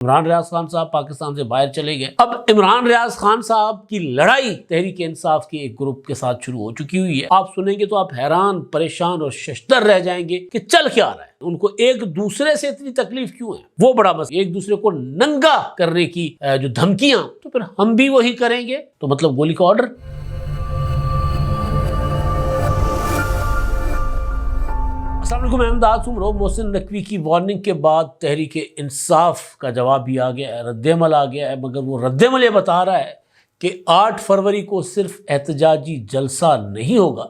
عمران ریاض خان صاحب پاکستان سے باہر چلے گئے۔ اب عمران ریاض خان صاحب کی لڑائی تحریک انصاف کے ایک گروپ کے ساتھ شروع ہو چکی ہوئی ہے۔ آپ سنیں گے تو آپ حیران، پریشان اور ششدر رہ جائیں گے کہ چل کیا رہا ہے، ان کو ایک دوسرے سے اتنی تکلیف کیوں ہے، وہ بڑا مسئلہ، ایک دوسرے کو ننگا کرنے کی جو دھمکیاں، تو پھر ہم بھی وہی کریں گے، تو مطلب گولی کا آرڈر۔ السلام علیکم، میں امداد سمرو۔ محسن نقوی کی وارننگ کے بعد تحریک انصاف کا جواب بھی آ گیا ہے، رد عمل آ گیا ہے، مگر وہ رد عمل یہ بتا رہا ہے کہ 8 فروری کو صرف احتجاجی جلسہ نہیں ہوگا،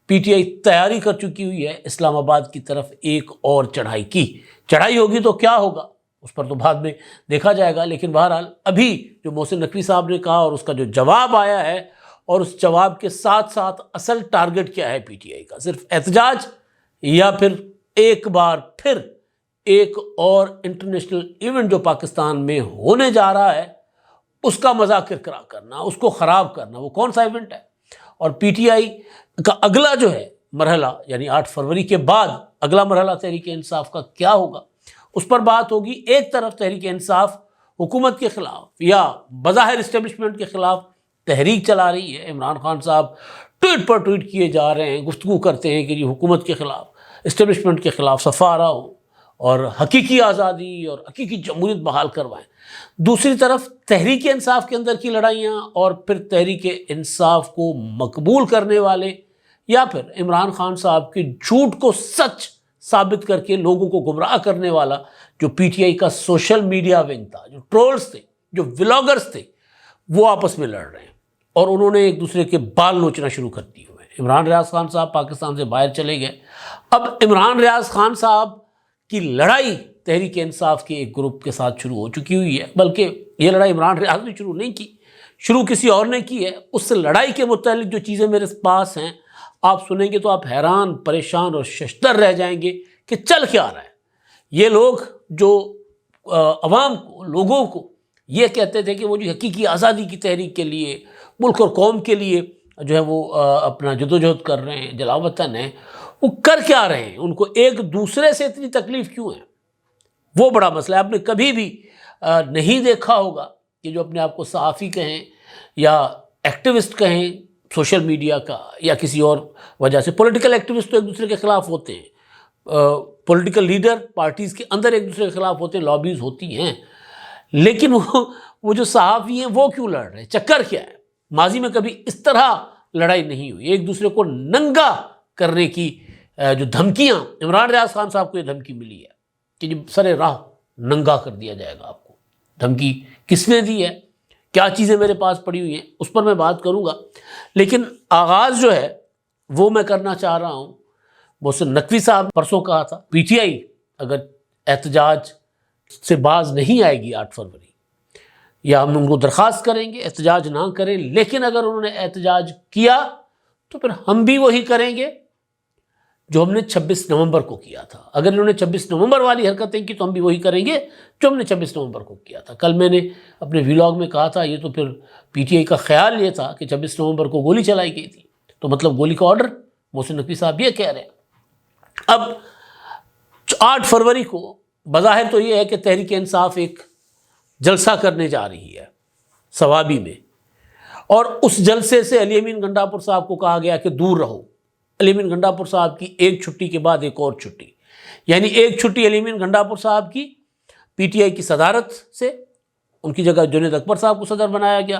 پی ٹی آئی تیاری کر چکی ہوئی ہے اسلام آباد کی طرف ایک اور چڑھائی کی۔ چڑھائی ہوگی تو کیا ہوگا اس پر تو بعد میں دیکھا جائے گا، لیکن بہرحال ابھی جو محسن نقوی صاحب نے کہا اور اس کا جو جواب آیا ہے، اور اس جواب کے ساتھ ساتھ اصل ٹارگٹ کیا ہے پی ٹی آئی کا، صرف احتجاج یا پھر ایک بار پھر ایک اور انٹرنیشنل ایونٹ جو پاکستان میں ہونے جا رہا ہے اس کا مذاکر کرنا، اس کو خراب کرنا، وہ کون سا ایونٹ ہے، اور پی ٹی آئی کا اگلا جو ہے مرحلہ، یعنی 8 فروری کے بعد اگلا مرحلہ تحریک انصاف کا کیا ہوگا، اس پر بات ہوگی۔ ایک طرف تحریک انصاف حکومت کے خلاف یا بظاہر اسٹیبلشمنٹ کے خلاف تحریک چلا رہی ہے، عمران خان صاحب ٹویٹ پر ٹویٹ کیے جا رہے ہیں، گفتگو کرتے ہیں کہ جی حکومت کے خلاف، اسٹیبلشمنٹ کے خلاف صفا آرا ہو اور حقیقی آزادی اور حقیقی جمہوریت بحال کروائیں۔ دوسری طرف تحریک انصاف کے اندر کی لڑائیاں، اور پھر تحریک انصاف کو مقبول کرنے والے یا پھر عمران خان صاحب کے جھوٹ کو سچ ثابت کر کے لوگوں کو گمراہ کرنے والا جو پی ٹی آئی کا سوشل میڈیا ونگ تھا، جو ٹرولز تھے، جو ولاگرز تھے، وہ آپس میں لڑ رہے ہیں اور انہوں نے ایک دوسرے کے بال نوچنا شروع کر دیے ہوئے ہیں۔ عمران ریاض خان صاحب پاکستان سے باہر چلے گئے۔ اب عمران ریاض خان صاحب کی لڑائی تحریک انصاف کے ایک گروپ کے ساتھ شروع ہو چکی ہوئی ہے، بلکہ یہ لڑائی عمران ریاض نے شروع نہیں کی، شروع کسی اور نے کی ہے۔ اس لڑائی کے متعلق جو چیزیں میرے پاس ہیں آپ سنیں گے تو آپ حیران، پریشان اور ششدر رہ جائیں گے کہ چل کیا رہا ہے۔ یہ لوگ جو عوام کو، لوگوں کو یہ کہتے تھے کہ وہ جو حقیقی آزادی کی تحریک کے لیے، ملک اور قوم کے لیے جو ہے وہ اپنا جدوجہد کر رہے ہیں، جلاوطن ہیں، وہ کر کیا رہے ہیں، ان کو ایک دوسرے سے اتنی تکلیف کیوں ہے، وہ بڑا مسئلہ ہے۔ آپ نے کبھی بھی نہیں دیکھا ہوگا کہ جو اپنے آپ کو صحافی کہیں یا ایکٹیوسٹ کہیں سوشل میڈیا کا یا کسی اور وجہ سے، پولیٹیکل ایکٹیوسٹ تو ایک دوسرے کے خلاف ہوتے ہیں، پولیٹیکل لیڈر پارٹیز کے اندر ایک دوسرے کے خلاف ہوتے ہیں، لابیز ہوتی ہیں، لیکن وہ جو صحافی ہیں وہ کیوں لڑ رہے ہیں، چکر کیا ہے؟ ماضی میں کبھی اس طرح لڑائی نہیں ہوئی، ایک دوسرے کو ننگا کرنے کی جو دھمکیاں، عمران ریاض خان صاحب کو یہ دھمکی ملی ہے کہ جب سر راہ ننگا کر دیا جائے گا آپ کو۔ دھمکی کس نے دی ہے، کیا چیزیں میرے پاس پڑی ہوئی ہیں، اس پر میں بات کروں گا، لیکن آغاز جو ہے وہ میں کرنا چاہ رہا ہوں۔ محسن نقوی صاحب پرسوں کہا تھا پی ٹی آئی اگر احتجاج سے باز نہیں آئے گی 8 فروری، یا ہم ان کو درخواست کریں گے احتجاج نہ کریں، لیکن اگر انہوں نے احتجاج کیا تو پھر ہم بھی وہی کریں گے جو ہم نے 26 نومبر کو کیا تھا۔ اگر انہوں نے 26 نومبر والی حرکتیں کی تو ہم بھی وہی کریں گے جو ہم نے 26 نومبر کو کیا تھا۔ کل میں نے اپنے ویلاگ میں کہا تھا، یہ تو پھر پی ٹی آئی کا خیال یہ تھا کہ 26 نومبر کو گولی چلائی گئی تھی، تو مطلب گولی کا آرڈر۔ محسن نقوی صاحب یہ کہہ رہے ہیں۔ اب 8 فروری کو بظاہر تو یہ ہے کہ تحریک انصاف ایک جلسہ کرنے جا رہی ہے ثوابی میں، اور اس جلسے سے علی امین گنڈاپور صاحب کو کہا گیا کہ دور رہو۔ علی امین گنڈاپور صاحب کی ایک چھٹی کے بعد ایک اور چھٹی، یعنی ایک چھٹی علی امین گنڈاپور صاحب کی پی ٹی آئی کی صدارت سے، ان کی جگہ جنید اکبر صاحب کو صدر بنایا گیا،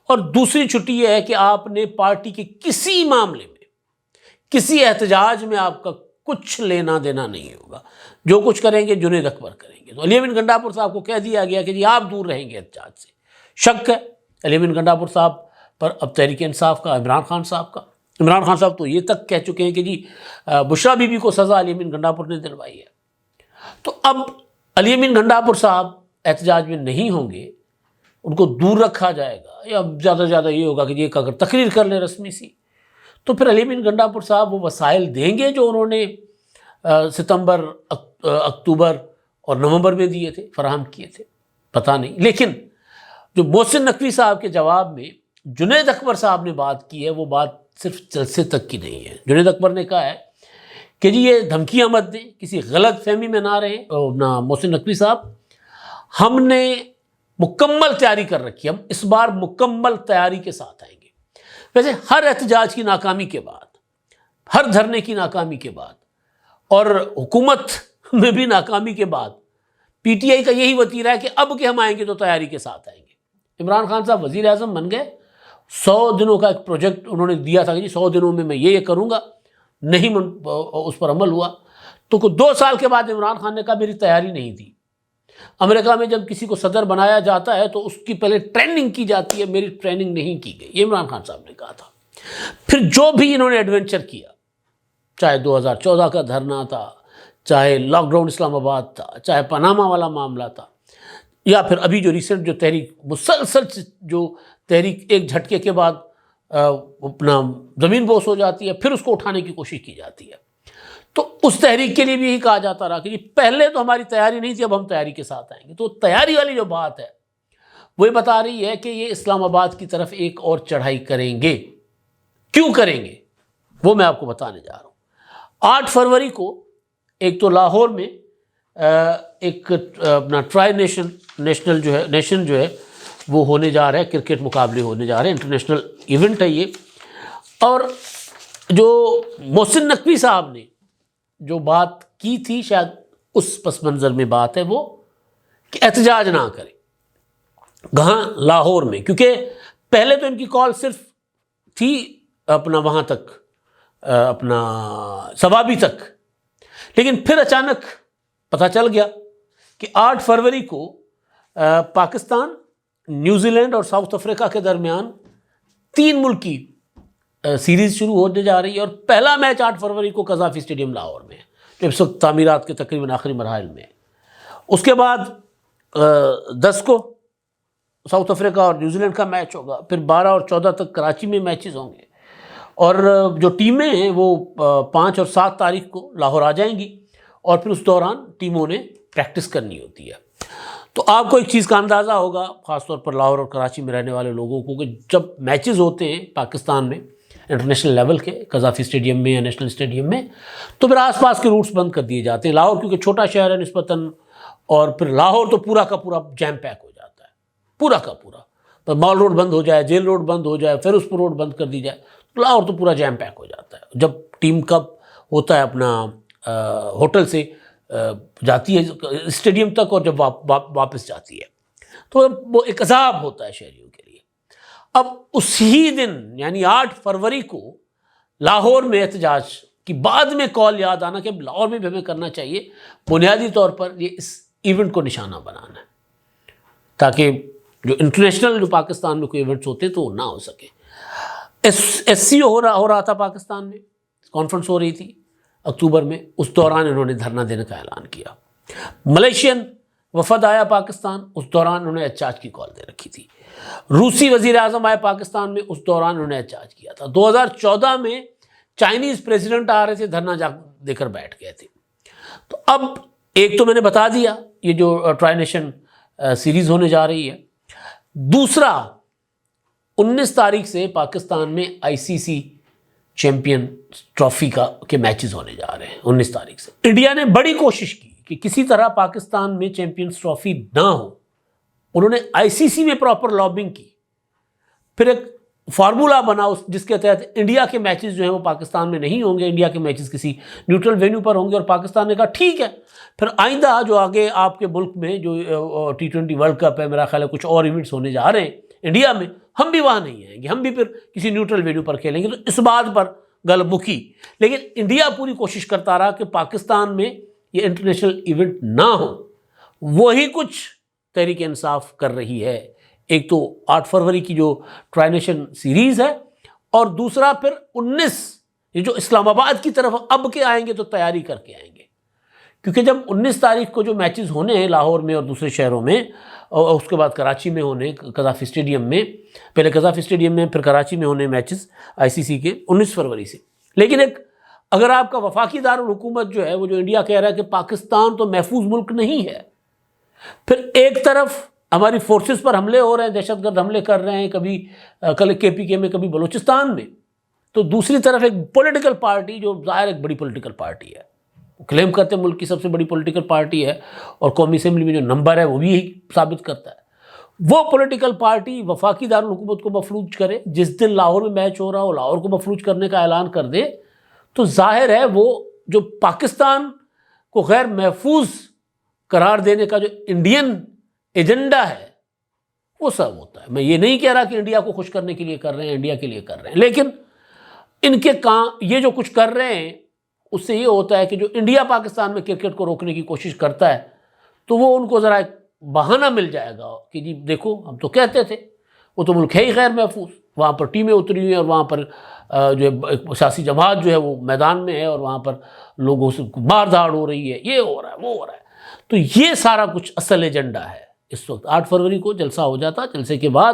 اور دوسری چھٹی یہ ہے کہ آپ نے پارٹی کے کسی معاملے میں، کسی احتجاج میں آپ کا کچھ لینا دینا نہیں ہوگا، جو کچھ کریں گے جنید اکبر کریں گے۔ تو علی امین گنڈاپور صاحب کو کہہ دیا گیا کہ جی آپ دور رہیں گے احتجاج سے۔ شک ہے علی امین گنڈاپور صاحب پر اب تحریک انصاف کا، عمران خان صاحب کا۔ عمران خان صاحب تو یہ تک کہہ چکے ہیں کہ جی بشرا بی بی کو سزا علی امین گنڈاپور نے دلوائی ہے۔ تو اب علی امین گنڈاپور صاحب احتجاج میں نہیں ہوں گے، ان کو دور رکھا جائے گا، یا زیادہ سے زیادہ یہ ہوگا کہ یہ اگر تقریر کر لیں رسمی سی، تو پھر علی امین گنڈاپور صاحب وہ وسائل دیں گے جو انہوں نے ستمبر، اکتوبر اور نومبر میں دیے تھے، فراہم کیے تھے، پتہ نہیں۔ لیکن جو محسن نقوی صاحب کے جواب میں جنید اکبر صاحب نے بات کی ہے، وہ بات صرف جلسے تک کی نہیں ہے۔ جنید اکبر نے کہا ہے کہ جی یہ دھمکیاں مت دیں، کسی غلط فہمی میں نہ رہیں محسن نقوی صاحب، ہم نے مکمل تیاری کر رکھی ہے، ہم اس بار مکمل تیاری کے ساتھ آئیں گے۔ ویسے ہر احتجاج کی ناکامی کے بعد، ہر دھرنے کی ناکامی کے بعد اور حکومت میں بھی ناکامی کے بعد پی ٹی آئی کا یہی وتیرہ ہے کہ اب کہ ہم آئیں گے تو تیاری کے ساتھ آئیں گے۔ عمران خان صاحب وزیر اعظم بن گئے، 100 دنوں کا ایک پروجیکٹ انہوں نے دیا تھا کہ جی 100 دنوں میں یہ کروں گا، نہیں اس پر عمل ہوا تو 2 سال کے بعد عمران خان نے کہا میری تیاری نہیں تھی۔ امریکہ میں جب کسی کو صدر بنایا جاتا ہے تو اس کی پہلے ٹریننگ کی جاتی ہے، میری ٹریننگ نہیں کی گئی، یہ عمران خان صاحب نے کہا تھا۔ پھر جو بھی انہوں نے ایڈونچر کیا، چاہے 2014 کا دھرنا تھا، چاہے لاک ڈاؤن اسلام آباد تھا، چاہے پاناما والا معاملہ تھا، یا پھر ابھی جو ریسنٹ جو تحریک مسلسل جو تحریک ایک جھٹکے کے بعد اپنا زمین بوس ہو جاتی ہے، پھر اس کو اٹھانے کی کوشش کی جاتی ہے، تو اس تحریک کے لیے بھی یہی کہا جاتا رہا کہ جی پہلے تو ہماری تیاری نہیں تھی، اب ہم تیاری کے ساتھ آئیں گے۔ تو تیاری والی جو بات ہے وہ یہ بتا رہی ہے کہ یہ اسلام آباد کی طرف ایک اور چڑھائی کریں گے۔ کیوں کریں گے وہ میں آپ کو بتانے جا رہا ہوں۔ 8 فروری کو ایک تو لاہور میں ایک اپنا ٹرائی نیشن جو ہے وہ ہونے جا رہا ہے، کرکٹ مقابلے ہونے جا رہے ہیں، انٹرنیشنل ایونٹ ہے یہ۔ اور جو محسن نقوی صاحب نے جو بات کی تھی، شاید اس پس منظر میں بات ہے وہ کہ احتجاج نہ کریں کہاں، لاہور میں، کیونکہ پہلے تو ان کی کال صرف تھی اپنا وہاں تک، اپنا ثوابی تک، لیکن پھر اچانک پتہ چل گیا کہ 8 فروری کو پاکستان، نیوزی لینڈ اور ساؤتھ افریقہ کے درمیان 3 ملکی سیریز شروع ہونے جا رہی ہے، اور پہلا میچ 8 فروری کو قذافی اسٹیڈیم لاہور میں ہے، جو اس وقت تعمیرات کے تقریباً آخری مراحل میں ہے۔ اس کے بعد 10 کو ساؤتھ افریقہ اور نیوزی لینڈ کا میچ ہوگا، پھر 12 اور 14 تک کراچی میں میچز ہوں گے، اور جو ٹیمیں ہیں وہ 5 اور 7 تاریخ کو لاہور آ جائیں گی، اور پھر اس دوران ٹیموں نے پریکٹس کرنی ہوتی ہے۔ تو آپ کو ایک چیز کا اندازہ ہوگا، خاص طور پر لاہور اور کراچی میں رہنے والے لوگوں کو، کہ جب میچز ہوتے ہیں پاکستان میں انٹرنیشنل لیول کے، قذافی اسٹیڈیم میں یا نیشنل اسٹیڈیم میں، تو پھر آس پاس کے روٹس بند کر دیے جاتے ہیں۔ لاہور کیونکہ چھوٹا شہر ہے نسبتاً، اور پھر لاہور تو پورا کا پورا جیم پیک ہو جاتا ہے، پورا کا پورا، تو مال روڈ بند ہو جائے، جیل روڈ بند ہو جائے، فیروزپور روڈ بند کر دی جائے، تو لاہور تو پورا جیم پیک ہو جاتا ہے۔ جب ٹیم کب ہوتا ہے اپنا ہوٹل سے جاتی ہے اسٹیڈیم تک، اور جب واپس جاتی ہے، تو وہ ایک عذاب ہوتا ہے شہریوں کے لیے۔ اب اسی دن یعنی 8 فروری کو لاہور میں احتجاج کی بعد میں کال یاد آنا کہ اب لاہور میں بھی ہمیں کرنا چاہیے، بنیادی طور پر یہ اس ایونٹ کو نشانہ بنانا ہے، تاکہ جو انٹرنیشنل جو پاکستان میں کوئی ایونٹس ہوتے ہیں تو وہ نہ ہو سکے۔ ایس سی او ہو رہا تھا پاکستان میں، کانفرنس ہو رہی تھی اکتوبر میں، اس دوران انہوں نے دھرنا دینے کا اعلان کیا۔ ملیشین وفد آیا پاکستان، اس دوران انہوں نے احتجاج کی کال دے رکھی تھی۔ روسی وزیر اعظم آئے پاکستان میں، اس دوران انہوں نے احتجاج کیا تھا۔ 2014 میں چائنیز پریزیڈنٹ آ رہے تھے، دھرنا دے کر بیٹھ گئے تھے۔ تو اب ایک تو میں نے بتا دیا یہ جو ٹرائی نیشن سیریز ہونے جا رہی ہے، دوسرا 19 تاریخ سے پاکستان میں ICC چیمپئن ٹرافی کے میچز ہونے جا رہے ہیں۔ 19 تاریخ سے انڈیا نے بڑی کوشش کی کہ کسی طرح پاکستان میں چیمپئنز ٹرافی نہ ہو، انہوں نے ICC میں پراپر لابنگ کی، پھر ایک فارمولا بنا جس کے تحت انڈیا کے میچز جو ہیں وہ پاکستان میں نہیں ہوں گے، انڈیا کے میچز کسی نیوٹرل وینیو پر ہوں گے، اور پاکستان نے کہا ٹھیک ہے، پھر آئندہ جو آگے آپ کے ملک میں جو T20 ورلڈ کپ ہے، میرا خیال ہے کچھ اور ایونٹس ہونے جا رہے ہیں انڈیا میں، ہم بھی وہاں نہیں آئیں گے، ہم بھی پھر کسی نیوٹرل وینیو پر کھیلیں گے۔ تو اس بات پر گل مکی، لیکن انڈیا پوری کوشش کرتا رہا کہ پاکستان میں یہ انٹرنیشنل ایونٹ نہ ہو۔ وہی کچھ تحریک انصاف کر رہی ہے، ایک تو 8 فروری کی جو ٹرائی نیشن سیریز ہے، اور دوسرا پھر 19 یہ جو اسلام آباد کی طرف اب کے آئیں گے تو تیاری کر کے آئیں گے، کیونکہ جب 19 تاریخ کو جو میچز ہونے ہیں لاہور میں اور دوسرے شہروں میں، اور اس کے بعد کراچی میں ہونے، قذافی اسٹیڈیم میں، پہلے قذافی اسٹیڈیم میں پھر کراچی میں ہونے میچز ICC کے 19 فروری سے۔ لیکن ایک اگر آپ کا وفاقی دارالحکومت جو ہے وہ جو انڈیا کہہ رہا ہے کہ پاکستان تو محفوظ ملک نہیں ہے، پھر ایک طرف ہماری فورسز پر حملے ہو رہے ہیں، دہشت گرد حملے کر رہے ہیں، کبھی کل KPK میں، کبھی بلوچستان میں، تو دوسری طرف ایک پولیٹیکل پارٹی جو ظاہر ایک بڑی پولیٹیکل پارٹی ہے، کلیم کرتے ہیں ملک کی سب سے بڑی پولیٹیکل پارٹی ہے، اور قومی اسمبلی میں جو نمبر ہے وہ بھی یہی ثابت کرتا ہے۔ وہ پولیٹیکل پارٹی وفاقی دارالحکومت کو مفلوج کرے، جس دن لاہور میں میچ ہو رہا ہو لاہور کو مفلوج کرنے کا اعلان کر دے، تو ظاہر ہے وہ جو پاکستان کو غیر محفوظ قرار دینے کا جو انڈین ایجنڈا ہے وہ سب ہوتا ہے۔ میں یہ نہیں کہہ رہا کہ انڈیا کو خوش کرنے کے لیے کر رہے ہیں، انڈیا کے لیے کر رہے ہیں، لیکن ان کے کام یہ جو کچھ کر رہے ہیں اس سے یہ ہوتا ہے کہ جو انڈیا پاکستان میں کرکٹ کو روکنے کی کوشش کرتا ہے تو وہ ان کو ذرا ایک بہانہ مل جائے گا کہ جی دیکھو ہم تو کہتے تھے، وہ تو ملک ہے ہی غیر محفوظ، وہاں پر ٹیمیں اتری ہوئی ہیں اور وہاں پر جو ایک سیاسی جماعت جو ہے وہ میدان میں ہے اور وہاں پر لوگوں سے مار دھاڑ ہو رہی ہے، یہ ہو رہا ہے وہ ہو رہا ہے۔ تو یہ سارا کچھ اصل ایجنڈا ہے۔ اس وقت 8 فروری کو جلسہ ہو جاتا، جلسے کے بعد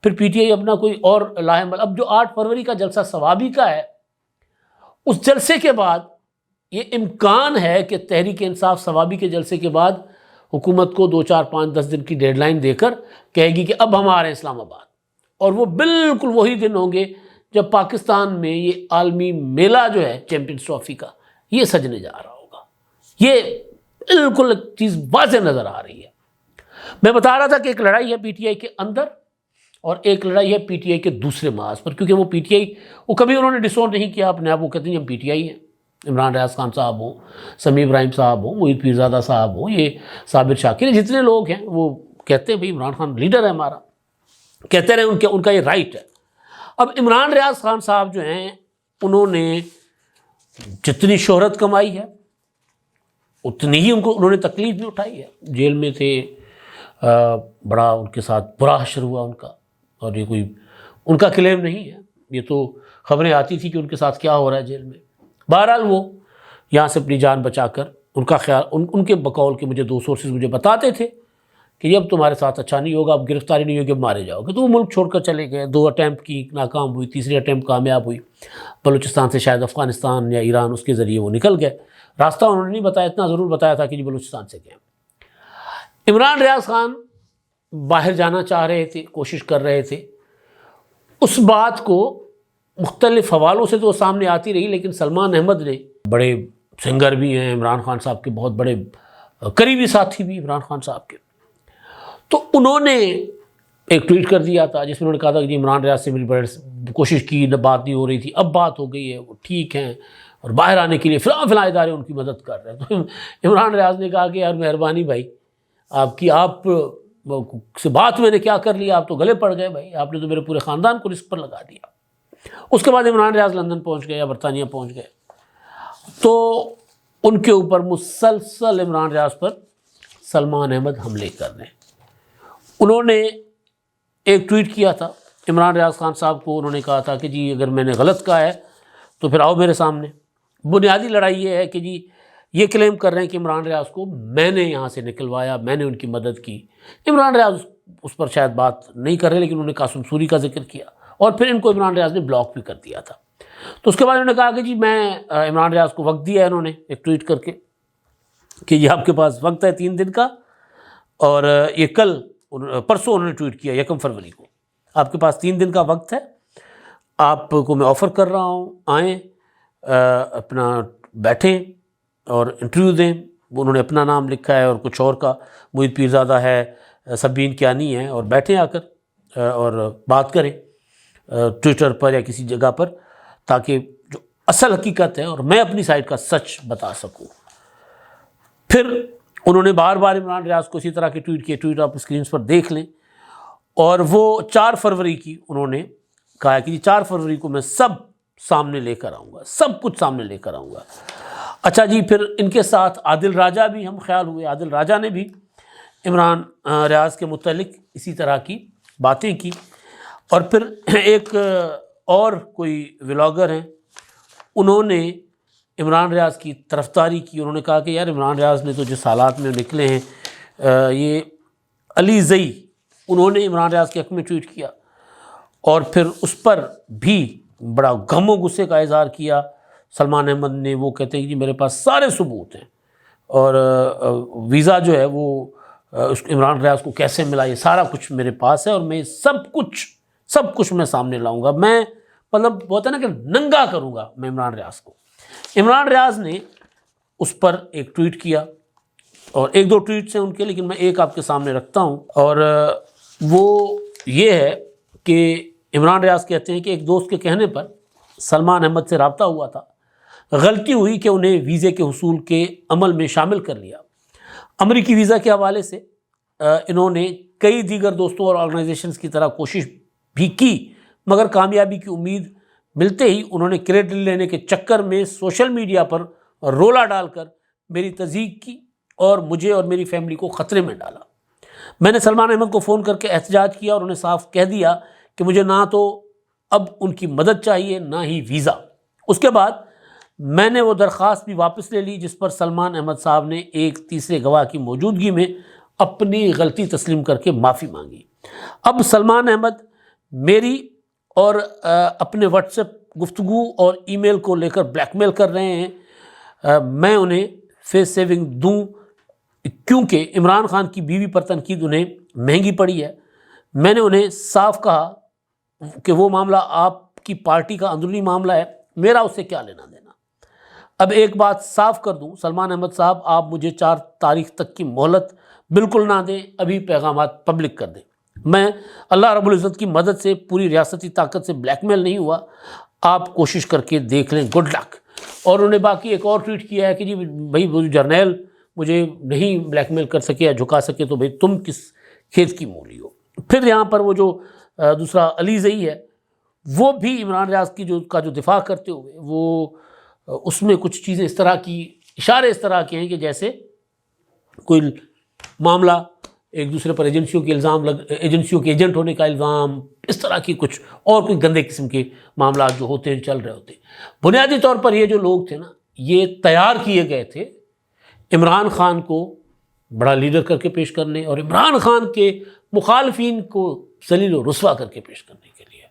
پھر پی ٹی آئی اپنا کوئی اور لاہمل، اب جو 8 فروری کا جلسہ ثوابی کا ہے، اس جلسے کے بعد یہ امکان ہے کہ تحریک انصاف ثوابی کے جلسے کے بعد حکومت کو 2 4 5 10 دن کی ڈیڈ لائن دے کر کہے گی کہ اب ہم آ رہے ہیں اسلام آباد، اور وہ بالکل وہی دن ہوں گے جب پاکستان میں یہ عالمی میلہ جو ہے چیمپئنز ٹرافی کا یہ سجنے جا رہا ہوگا۔ یہ بالکل ایک چیز واضح نظر آ رہی ہے۔ میں بتا رہا تھا کہ ایک لڑائی ہے پی ٹی آئی کے اندر اور ایک لڑائی ہے پی ٹی آئی کے دوسرے محاذ پر، کیونکہ وہ پی ٹی آئی وہ کبھی انہوں نے ڈسون نہیں کیا اپنے آپ، وہ کہتے ہیں ہم پی ٹی آئی ہیں، عمران ریاض خان صاحب ہوں، سمیع ابراہیم صاحب ہوں، معید پیرزادہ صاحب ہوں، یہ صابر شاکر، جتنے لوگ ہیں وہ کہتے ہیں بھئی عمران خان لیڈر ہے ہمارا، کہتے رہے ان کا یہ رائٹ ہے۔ اب عمران ریاض خان صاحب جو ہیں انہوں نے جتنی شہرت کمائی ہے اتنی ہی انہوں نے تکلیف بھی اٹھائی ہے، جیل میں تھے، بڑا ان کے ساتھ برا حشر ہوا ان کا، اور یہ کوئی ان کا کلیم نہیں ہے، یہ تو خبریں آتی تھی کہ ان کے ساتھ کیا ہو رہا ہے جیل میں۔ بہرحال وہ یہاں سے اپنی جان بچا کر ان کا خیال ان کے بقول کے مجھے 2 سورسز مجھے بتاتے تھے کہ اب تمہارے ساتھ اچھا نہیں ہوگا، اب گرفتاری نہیں ہوگی، اب مارے جاؤ گے، تو وہ ملک چھوڑ کر چلے گئے۔ 2 اٹیمپٹ کی، ناکام ہوئی، تیسری اٹیمپٹ کامیاب ہوئی، بلوچستان سے شاید افغانستان یا ایران اس کے ذریعے وہ نکل گئے۔ راستہ انہوں نے نہیں بتایا، اتنا ضرور بتایا تھا کہ جی بلوچستان سے گئے۔ عمران ریاض خان باہر جانا چاہ رہے تھے، کوشش کر رہے تھے، اس بات کو مختلف حوالوں سے تو سامنے آتی رہی، لیکن سلمان احمد نے، بڑے سنگر بھی ہیں عمران خان صاحب کے، بہت بڑے قریبی ساتھی بھی عمران خان صاحب کے، تو انہوں نے ایک ٹویٹ کر دیا تھا جس میں انہوں نے کہا تھا کہ جی عمران ریاض سے میری بڑی کوشش کی، بات نہیں ہو رہی تھی، اب بات ہو گئی ہے، وہ ٹھیک ہیں اور باہر آنے کے لیے فلاں ادارے ان کی مدد کر رہے ہیں۔ تو عمران ریاض نے کہا کہ یار مہربانی بھائی، آپ سے بات میں نے کیا کر لیا، آپ تو گلے پڑ گئے بھائی، آپ نے تو میرے پورے خاندان کو رسک پر لگا دیا۔ اس کے بعد عمران ریاض لندن پہنچ گئے یا برطانیہ پہنچ گئے، تو ان کے اوپر مسلسل عمران ریاض پر سلمان احمد حملے کر رہے ہیں۔ انہوں نے ایک ٹویٹ کیا تھا عمران ریاض خان صاحب کو، انہوں نے کہا تھا کہ جی اگر میں نے غلط کہا ہے تو پھر آؤ میرے سامنے۔ بنیادی لڑائی یہ ہے کہ جی یہ کلیم کر رہے ہیں کہ عمران ریاض کو میں نے یہاں سے نکلوایا، میں نے ان کی مدد کی۔ عمران ریاض اس پر شاید بات نہیں کر رہے، لیکن انہوں نے قاسم سوری کا ذکر کیا، اور پھر ان کو عمران ریاض نے بلاک بھی کر دیا تھا۔ تو اس کے بعد انہوں نے کہا کہ جی میں عمران ریاض کو وقت دیا ہے، انہوں نے ایک ٹویٹ کر کے کہ یہ آپ کے پاس وقت ہے 3 دن کا، اور یہ پرسوں انہوں نے ٹویٹ کیا 1 فروری کو، آپ کے پاس 3 دن کا وقت ہے، آپ کو میں آفر کر رہا ہوں، آئیں اپنا بیٹھیں اور انٹرویو دیں۔ انہوں نے اپنا نام لکھا ہے اور کچھ اور کا، معید پیرزادہ ہے، سبین کیانی ہے، اور بیٹھیں آ کر اور بات کریں ٹویٹر پر یا کسی جگہ پر، تاکہ جو اصل حقیقت ہے اور میں اپنی سائڈ کا سچ بتا سکوں۔ پھر انہوں نے بار بار عمران ریاض کو اسی طرح کے ٹویٹ کیے، ٹویٹ آپ اسکرینز پر دیکھ لیں، اور وہ 4 فروری کی انہوں نے کہا کہ 4 فروری کو میں سب سامنے لے کر آؤں گا، سب کچھ سامنے لے کر آؤں گا۔ اچھا جی، پھر ان کے ساتھ عادل راجہ بھی ہم خیال ہوئے، عادل راجہ نے بھی عمران ریاض کے متعلق اسی طرح کی باتیں کی، اور پھر ایک اور کوئی ولاگر ہیں، انہوں نے عمران ریاض کی طرفداری کی۔ انہوں نے کہا کہ یار عمران ریاض نے تو جس حالات میں نکلے ہیں، یہ علی زئی، انہوں نے عمران ریاض کے حق میں ٹویٹ کیا، اور پھر اس پر بھی بڑا غم و غصے کا اظہار کیا سلمان احمد نے۔ وہ کہتے ہیں کہ جی میرے پاس سارے ثبوت ہیں، اور ویزا جو ہے وہ عمران ریاض کو کیسے ملا، یہ سارا کچھ میرے پاس ہے، اور میں سب کچھ میں سامنے لاؤں گا، میں مطلب ہوتا ہے نا کہ ننگا کروں گا میں عمران ریاض کو۔ عمران ریاض نے اس پر ایک ٹویٹ کیا، اور ایک دو ٹویٹس ہیں ان کے، لیکن میں ایک آپ کے سامنے رکھتا ہوں، اور وہ یہ ہے کہ عمران ریاض کہتے ہیں کہ ایک دوست کے کہنے پر سلمان احمد سے رابطہ ہوا تھا، غلطی ہوئی کہ انہیں ویزے کے حصول کے عمل میں شامل کر لیا۔ امریکی ویزا کے حوالے سے انہوں نے کئی دیگر دوستوں اور آرگنائزیشنز کی طرح کوشش بھی کی، مگر کامیابی کی امید ملتے ہی انہوں نے کریڈٹ لینے کے چکر میں سوشل میڈیا پر رولا ڈال کر میری تصدیق کی اور مجھے اور میری فیملی کو خطرے میں ڈالا۔ میں نے سلمان احمد کو فون کر کے احتجاج کیا اور انہیں صاف کہہ دیا کہ مجھے نہ تو اب ان کی مدد چاہیے نہ ہی ویزا۔ اس کے بعد میں نے وہ درخواست بھی واپس لے لی جس پر سلمان احمد صاحب نے ایک تیسرے گواہ کی موجودگی میں اپنی غلطی تسلیم کر کے معافی مانگی۔ اب سلمان احمد میری اور اپنے واٹس ایپ گفتگو اور ای میل کو لے کر بلیک میل کر رہے ہیں۔ میں انہیں فیس سیونگ دوں کیونکہ عمران خان کی بیوی پر تنقید انہیں مہنگی پڑی ہے۔ میں نے انہیں صاف کہا کہ وہ معاملہ آپ کی پارٹی کا اندرونی معاملہ ہے، میرا اس سے کیا لینا دینا۔ اب ایک بات صاف کر دوں سلمان احمد صاحب، آپ مجھے 4 تاریخ تک کی مہلت بالکل نہ دیں، ابھی پیغامات پبلک کر دیں۔ میں اللہ رب العزت کی مدد سے پوری ریاستی طاقت سے بلیک میل نہیں ہوا، آپ کوشش کر کے دیکھ لیں، گڈ لک۔ اور انہوں نے باقی ایک اور ٹویٹ کیا ہے کہ جی بھائی وہ جرنیل مجھے نہیں بلیک میل کر سکے یا جھکا سکے تو بھائی تم کس کھیت کی مولی ہو۔ پھر یہاں پر وہ جو دوسرا علی زئی ہے وہ بھی عمران ریاض کی جو دفاع کرتے ہوئے وہ اس میں کچھ چیزیں اس طرح کی، اشارے اس طرح کے ہیں کہ جیسے کوئی معاملہ ایک دوسرے پر ایجنسیوں کے ایجنسیوں کے ایجنٹ ہونے کا الزام، اس طرح کی کچھ اور کوئی گندے قسم کے معاملات جو ہوتے ہیں چل رہے ہوتے ہیں۔ بنیادی طور پر یہ جو لوگ تھے نا یہ تیار کیے گئے تھے عمران خان کو بڑا لیڈر کر کے پیش کرنے اور عمران خان کے مخالفین کو ذلیل و رسوا کر کے پیش کرنے کے لیے۔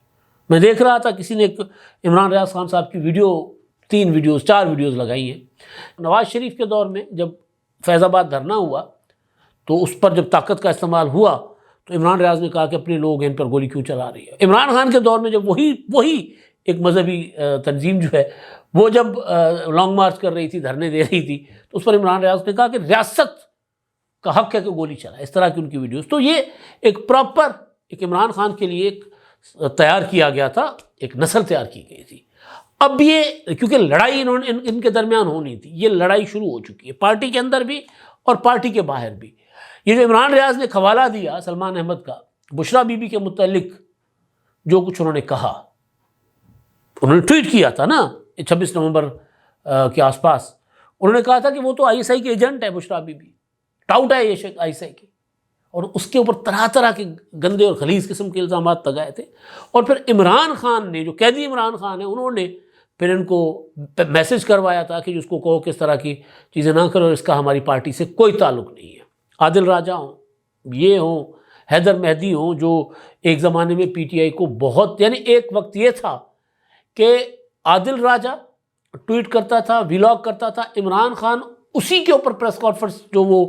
میں دیکھ رہا تھا کسی نے ایک عمران ریاض خان صاحب کی 3 ویڈیوز 4 ویڈیوز لگائی ہیں۔ نواز شریف کے دور میں جب فیض آباد دھرنا ہوا تو اس پر جب طاقت کا استعمال ہوا تو عمران ریاض نے کہا کہ اپنے لوگ ان پر گولی کیوں چلا رہی ہے۔ عمران خان کے دور میں جب وہی ایک مذہبی تنظیم جو ہے وہ جب لانگ مارچ کر رہی تھی، دھرنے دے رہی تھی، تو اس پر عمران ریاض نے کہا کہ ریاست کا حق ہے کہ گولی چلائے، اس طرح کی ان کی ویڈیوز۔ تو یہ ایک پراپر ایک عمران خان کے لیے ایک تیار کیا گیا تھا، ایک نسل تیار کی گئی تھی۔ اب یہ کیونکہ لڑائی ان کے درمیان ہونی تھی، یہ لڑائی شروع ہو چکی ہے پارٹی کے اندر بھی اور پارٹی کے باہر بھی۔ یہ جو عمران ریاض نے حوالہ دیا سلمان احمد کا بشرا بی بی کے متعلق جو کچھ انہوں نے کہا، انہوں نے ٹویٹ کیا تھا نا 26 نومبر کے آس پاس، انہوں نے کہا تھا کہ وہ تو آئی ایس آئی کے ایجنٹ ہے بشرا بی بی، ٹاؤٹ ہے یہ شیخ آئی ایس آئی کے، اور اس کے اوپر طرح طرح کے گندے اور خلیظ قسم کے الزامات لگائے تھے۔ اور پھر عمران خان نے جو قیدی عمران خان ہے انہوں نے پھر ان کو میسج کروایا تھا کہ اس کو کہو کہ اس طرح کی چیزیں نہ کرو، اس کا ہماری پارٹی سے کوئی تعلق نہیں ہے۔ عادل راجہ ہوں، یہ ہوں، حیدر مہدی ہوں، جو ایک زمانے میں پی ٹی آئی کو بہت، یعنی ایک وقت یہ تھا کہ عادل راجہ ٹویٹ کرتا تھا، ویلاگ کرتا تھا، عمران خان اسی کے اوپر پریس کانفرنس جو وہ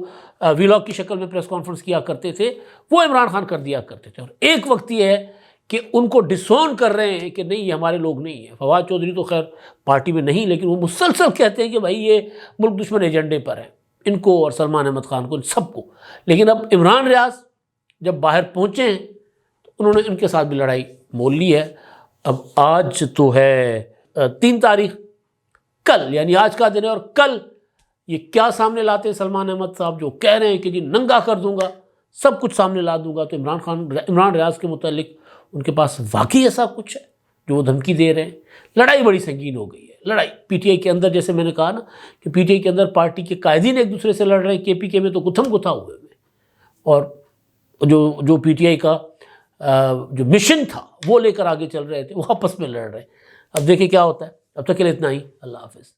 ویلاگ کی شکل میں پریس کانفرنس کیا کرتے تھے وہ عمران خان کر دیا کرتے تھے۔ اور ایک وقت یہ ہے کہ ان کو ڈسون کر رہے ہیں کہ نہیں یہ ہمارے لوگ نہیں ہیں۔ فواد چودھری تو خیر پارٹی میں نہیں، لیکن وہ مسلسل کہتے ہیں کہ بھائی یہ ملک دشمن ایجنڈے پر ہے، ان کو اور سلمان احمد خان کو، ان سب کو۔ لیکن اب عمران ریاض جب باہر پہنچے ہیں تو انہوں نے ان کے ساتھ بھی لڑائی مول لی ہے۔ اب آج تو ہے 3 تاریخ، کل یعنی آج کا دن ہے، اور کل یہ کیا سامنے لاتے ہیں سلمان احمد صاحب جو کہہ رہے ہیں کہ جی ننگا کر دوں گا، سب کچھ سامنے لا دوں گا۔ تو عمران ریاض کے متعلق ان کے پاس واقعی ایسا کچھ ہے جو وہ دھمکی دے رہے ہیں؟ لڑائی بڑی سنگین ہو گئی ہے۔ لڑائی پی ٹی آئی کے اندر، جیسے میں نے کہا نا کہ پی ٹی آئی کے اندر پارٹی کے قائدین ایک دوسرے سے لڑ رہے ہیں، کے پی کے میں تو گتھم گتھا ہوئے ہوئے، اور جو پی ٹی آئی کا جو مشن تھا وہ لے کر آگے چل رہے تھے وہ آپس میں لڑ رہے ہیں۔ اب دیکھیں کیا ہوتا ہے۔ اب تک کے لیے اتنا ہی، اللہ حافظ۔